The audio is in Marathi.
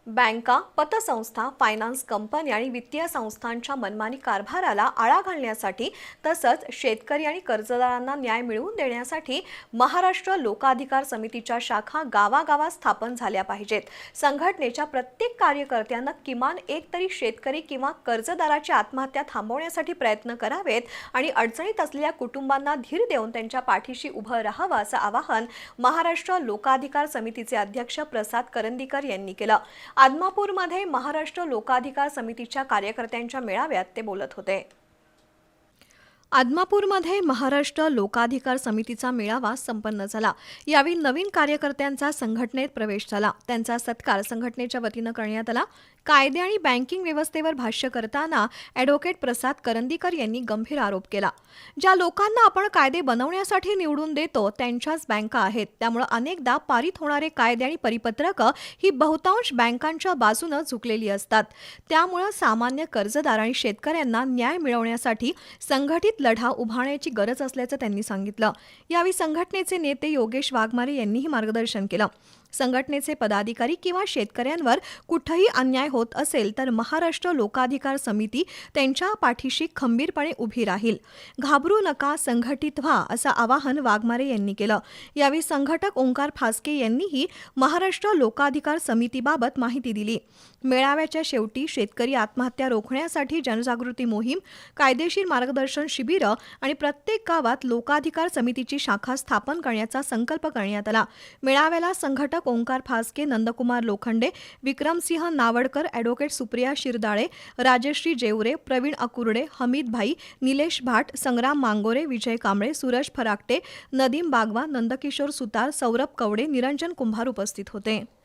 बँका, पतसंस्था, फायनान्स कंपनी आणि वित्तीय संस्थांच्या मनमानी कारभाराला आळा घालण्यासाठी तसंच शेतकरी आणि कर्जदारांना न्याय मिळवून देण्यासाठी महाराष्ट्र लोकाधिकार समितीच्या शाखा गावागावात स्थापन झाल्या पाहिजेत. संघटनेच्या प्रत्येक कार्यकर्त्यांना किमान एक तरी शेतकरी किंवा कर्जदाराची आत्महत्या थांबवण्यासाठी प्रयत्न करावेत आणि अडचणीत असलेल्या कुटुंबांना धीर देऊन त्यांच्या पाठीशी उभं राहावं असं आवाहन महाराष्ट्र लोकाधिकार समितीचे अध्यक्ष प्रसाद करंदीकर यांनी केलं. आदमापूरमध्ये महाराष्ट्र लोकाधिकार समितीच्या कार्यकर्त्यांच्या मेळाव्यात ते बोलत होते. आदमापूरमध्ये महाराष्ट्र लोकाधिकार समितीचा मेळावा संपन्न झाला. यावेळी नवीन कार्यकर्त्यांचा संघटनेत प्रवेश झाला. त्यांचा सत्कार संघटनेच्या वतीनं करण्यात आला. कायदे आणि बँकिंग व्यवस्थेवर भाष्य करताना ॲडव्होकेट प्रसाद करंदीकर यांनी गंभीर आरोप केला. ज्या लोकांना आपण कायदे बनवण्यासाठी निवडून देतो त्यांच्याच बँका आहेत. त्यामुळे अनेकदा पारित होणारे कायदे आणि परिपत्रकं ही बहुतांश बँकांच्या बाजूनं झुकलेली असतात. त्यामुळे सामान्य कर्जदार आणि शेतकऱ्यांना न्याय मिळवण्यासाठी संघटित लढा उभारण्याची गरज असल्याचं त्यांनी सांगितलं. यावेळी संघटनेचे नेते योगेश वाघमारे यांनीही मार्गदर्शन केलं. संघटनेचे पदाधिकारी किंवा शेतकऱ्यांवर कुठेही अन्याय होत असेल तर महाराष्ट्र लोकाधिकार समिती त्यांच्या पाठीशी खंबीरपणे उभी राहील. घाबरू नका, संघटित व्हा असं आवाहन वाघमारे यांनी केलं. यावेळी संघटक ओंकार फास्के यांनीही महाराष्ट्र लोकाधिकार समितीबाबत माहिती दिली. मेळाव्याच्या शेवटी शेतकरी आत्महत्या रोखण्यासाठी जनजागृती मोहीम, कायदेशीर मार्गदर्शन शिबिरं आणि प्रत्येक गावात लोकाधिकार समितीची शाखा स्थापन करण्याचा संकल्प करण्यात आला. मेळाव्याला संघटक ओंकार फास्के, नंदकुमार लोखंडे, विक्रमसिंह नावडकर, ॲडव्होकेट सुप्रिया शिरदाळे, राजश्री जेवरे, प्रवीण अकुर्डे, हमीद भाई, निलेश भाट, संग्राम मांगोरे, विजय कांबळे, सूरज फराकटे, नदीम बागवा, नंदकिशोर सुतार, सौरभ कवडे, निरंजन कुंभार उपस्थित होते.